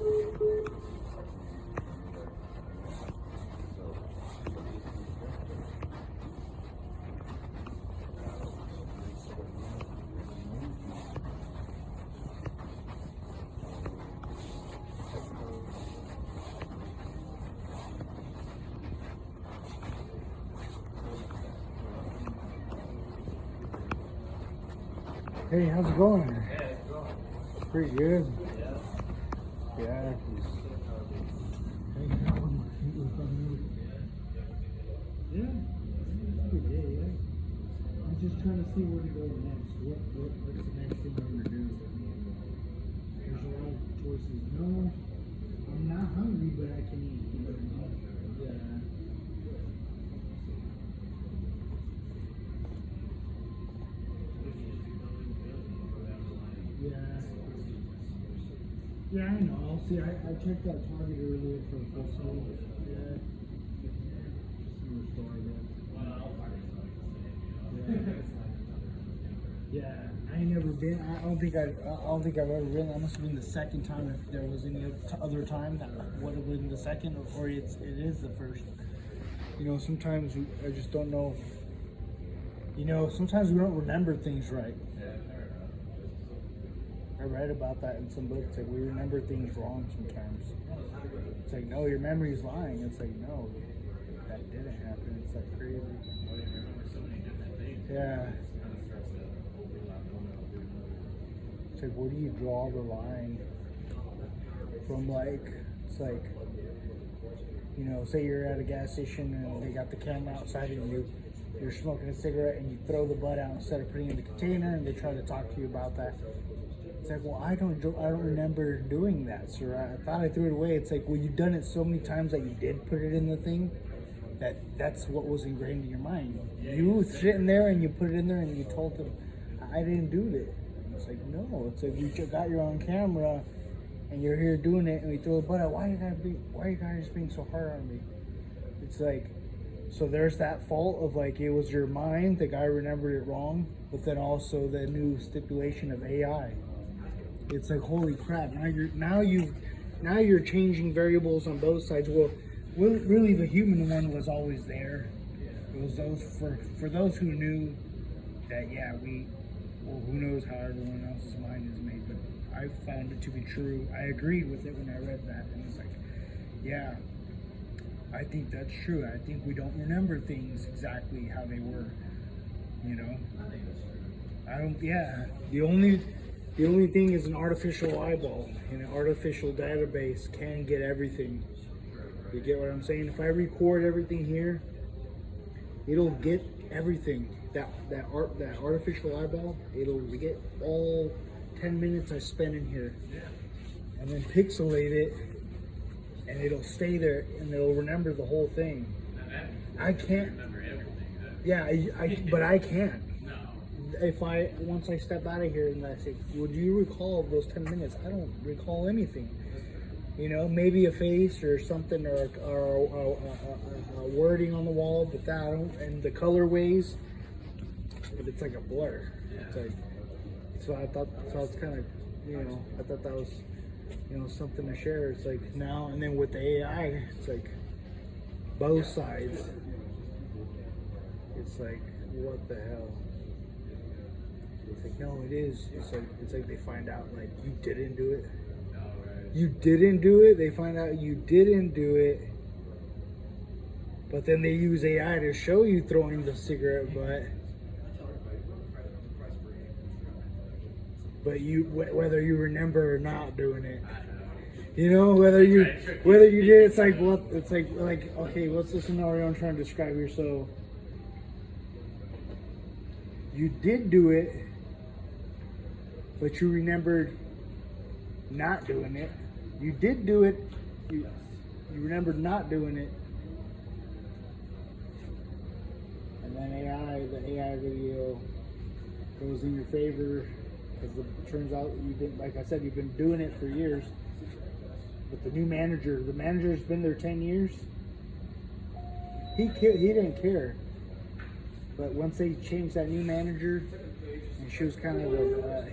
Hey, how's it going? Yeah, it's going. Pretty good. Yeah. Yeah. Yeah. Good day, yeah. I'm just trying to see where to go next. What's the next thing I'm gonna do? There's a lot of choices. No, I'm not hungry, but I can eat. You know? Yeah. Yeah, I know. See, I checked out Target earlier for a full soul. Yeah. Similar story, yeah, I ain't never been. I don't think I've ever been. That must have been the second time. If there was any other time, that would have been the second, or it is the first. You know, sometimes I just don't know. You know, sometimes we don't remember things right. I read about that in some books. Like, we remember things wrong sometimes. It's like, no, your memory's lying. It's like, no, that didn't happen. It's like crazy. Yeah. It's like, where do you draw the line from? Like, it's like, you know, say you're at a gas station and they got the camera outside and you're smoking a cigarette and you throw the butt out instead of putting it in the container, and they try to talk to you about that. It's like, well, I don't remember doing that, sir. I thought I threw it away. It's like, well, you've done it so many times that you did put it in the thing, that's what was ingrained in your mind. You were sitting there and you put it in there and you told them, I didn't do that. It's like, no. It's like, you got your own camera and you're here doing it, and we throw the butt out. Why are you guys being so hard on me? It's like, so there's that fault of, like, it was your mind, the guy remembered it wrong, but then also the new stipulation of AI. It's like, holy crap! Now you're changing variables on both sides. Well, really, the human one was always there. It was those for those who knew that. Yeah, who knows how everyone else's mind is made, but I found it to be true. I agreed with it when I read that, and it's like, yeah, I think that's true. I think we don't remember things exactly how they were. You know, I don't. Yeah, the only thing is an artificial eyeball, and an artificial database can get everything. You get what I'm saying? If I record everything here, it'll get everything. That artificial eyeball, it'll get all 10 minutes I spent in here, and then pixelate it, and it'll stay there, and it'll remember the whole thing. I can't. Yeah, but I can't. If once I step out of here and I say, would you recall those 10 minutes? I don't recall anything. You know, maybe a face or something, or a wording on the wall, but that I don't, and the colorways, but it's like a blur. It's like, so I thought, so it's kind of, you know, I thought that was, you know, something to share. It's like now, and then with the AI, it's like both sides. It's like, what the hell? It's like, no, it is. It's like they find out, like, you didn't do it. You didn't do it. They find out you didn't do it. But then they use AI to show you throwing the cigarette butt. But whether you remember or not doing it, you know, whether you did, it's like, what? It's like, okay, what's the scenario I'm trying to describe here? So you did do it, but you remembered not doing it. You did do it, you remembered not doing it. And then the AI video goes in your favor, because it turns out you've been, like I said, you've been doing it for years. But the manager's been there 10 years. He didn't care. But once they changed that new manager, And she was kind of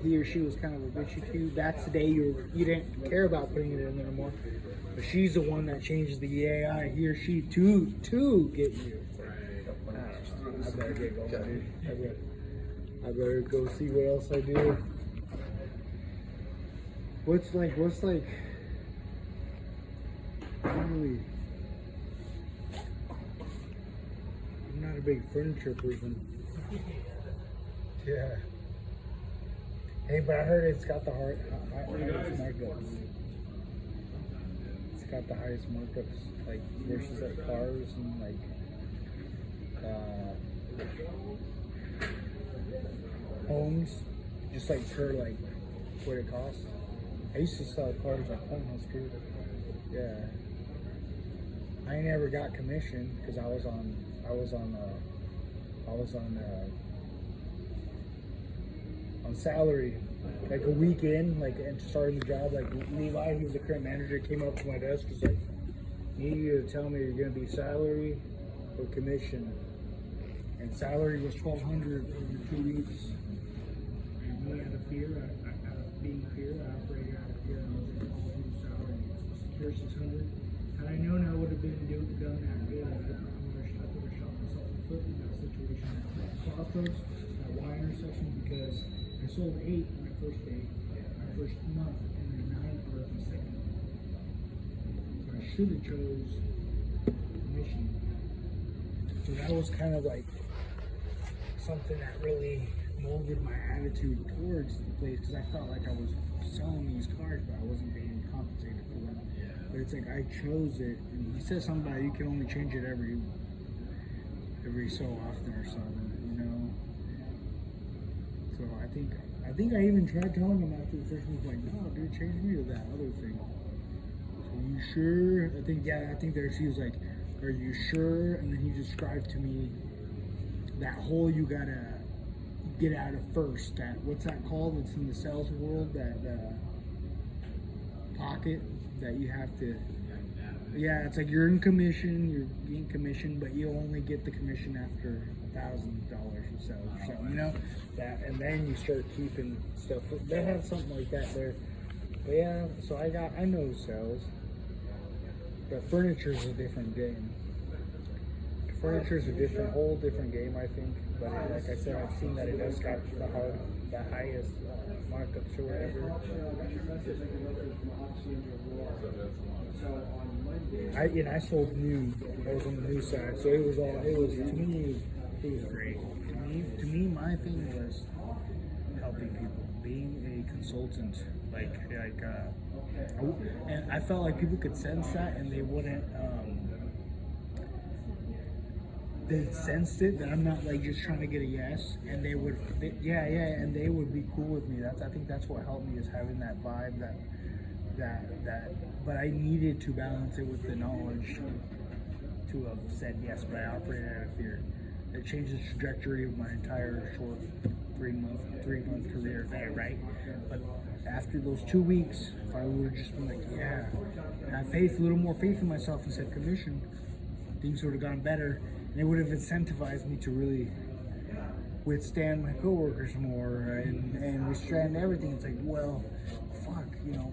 he or she was kind of a bitchy to you. That's the day you didn't care about putting it in there anymore. But she's the one that changes the AI. He or she to get you. I better get going, dude. I better go see what else I do. What's like? Really, I'm not a big furniture person. Yeah. Hey, but I heard it's got the highest markups. It's got the highest markups, like versus like cars and like homes, just like per like what it costs. I used to sell cars at home house too. Yeah. I ain't never got commission because I was on salary, like a weekend, like and starting the job. Like Levi, he was the current manager, came up to my desk, was like, "Need you to tell me you're gonna be salary or commission." And salary was $1,200 over 2 weeks. And me out of fear, out of being fear, I operated out of fear. And I was like, "I'll do salary, secure 600." Had I known I would have been done that good, I would have shot myself in the foot in that situation. Crossroads, that Y intersection, because I sold 8 my first day, my first month, and then 9 for my second month. So I should have chose commission. So that was kind of like something that really molded my attitude towards the place, because I felt like I was selling these cars, but I wasn't being compensated for them. But it's like I chose it, and he said something about you can only change it every so often or something, you know. So I think I even tried telling him after the first week, like, no, dude, change me to that other thing. So you sure? I think there she was like, are you sure? And then he described to me that hole you gotta get out of first. That, what's that called? It's in the sales world, that pocket that you have to. Yeah, it's like you're in commission, you're getting commission, but you only get the commission after $1,000 of sales or something, you know? That, and then you start keeping stuff. They have something like that there. But yeah, so I know sales. But furniture's a different game. Furniture's a whole different game, I think. But like I said, I've seen that it does got the highest markups or whatever. I sold new. I was on the new side, so it was to me it was great. To me, my thing was helping people, being a consultant, and I felt like people could sense that, and they wouldn't. They sensed it, that I'm not like just trying to get a yes, and they would, and they would be cool with me. I think that's what helped me, is having that vibe, that. But I needed to balance it with the knowledge to have said yes, but I operated out of fear. It changed the trajectory of my entire short three-month career there, right? But after those 2 weeks, if I would have just been like, yeah, have faith, a little more faith in myself, and said commission, things would have gone better. And it would have incentivized me to really withstand my coworkers more and withstand everything. It's like, well, fuck, you know,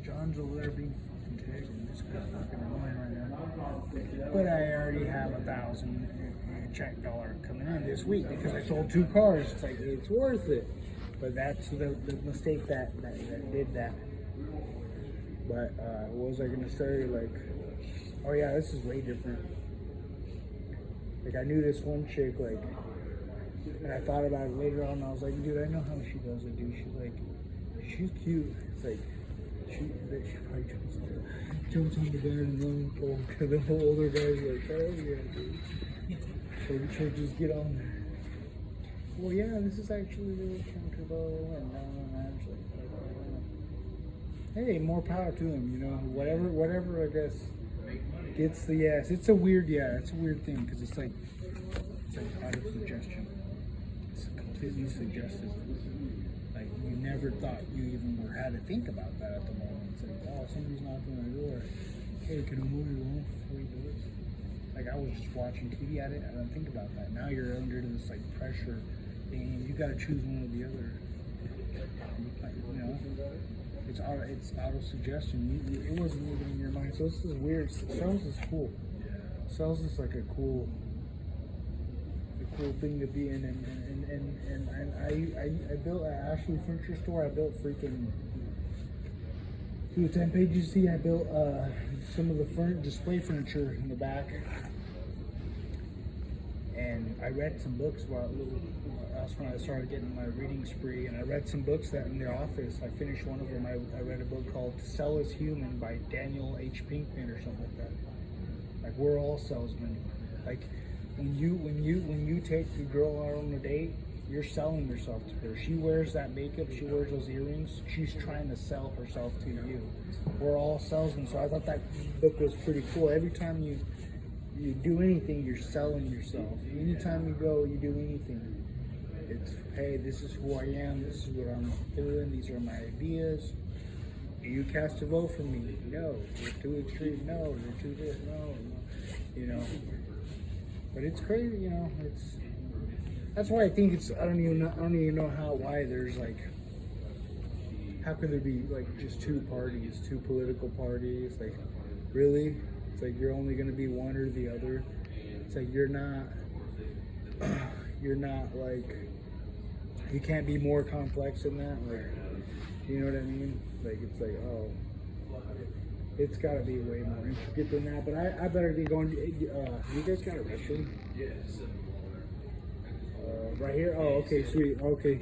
John's over there being fucking tight, and this guy's fucking annoying right now. But I already have $1,000 check dollar coming in this week because I sold 2 cars. It's like, it's worth it. But that's the mistake that did that. But what was I gonna say? Like, oh yeah, this is way different. Like, I knew this one chick, like, and I thought about it later on. I was like, dude, I know how she does it, dude. She's like, she's cute. It's like, she probably jumps on the bed and then the whole older guy's like, oh yeah, dude. So she'll just get on there. Well, yeah, this is actually really comfortable. And I'm just like, hey, more power to them, you know. Whatever, I guess. Gets the yes. It's a weird thing, because it's like out of suggestion. It's completely suggestive. Like, you never thought you even had to think about that at the moment. It's like, oh, somebody's knocking on the door. Hey, can I move your loan for $40? Like, I was just watching TV at it. I didn't think about that. Now you're under this like pressure. and you gotta choose one or the other. You know, it's auto suggestion. It wasn't even in your mind. So this is weird. Sales is cool. Sales is like a cool thing to be in, and I built at Ashley Furniture Store. I built freaking. See the 10 pages you see, I built some of the display furniture in the back. And I read some books that's when I started getting my reading spree. And I read some books that in the office, I finished one of them. I read a book called To Sell is Human by Daniel H. Pinkman or something like that. Like, we're all salesmen. Like, when you take a girl out on a date, you're selling yourself to her. She wears that makeup, she wears those earrings, she's trying to sell herself to you. We're all salesmen, so I thought that book was pretty cool. Every time you do anything, you're selling yourself. Anytime you go, you do anything, it's, hey, this is who I am, this is what I'm doing, these are my ideas. Do you cast a vote for me? No. You're too extreme? No. You're too this? No. You know. But it's crazy, you know, that's why I think it's, I don't even know why there's like, how could there be like just two parties, two political parties? Like, really? It's like you're only going to be one or the other. It's like you're not like, you can't be more complex than that. Like, you know what I mean? Like, it's like, oh, it's got to be way more intricate than that. But I better be going, you guys got a restroom? Yes. Right here? Oh, okay, sweet. Okay.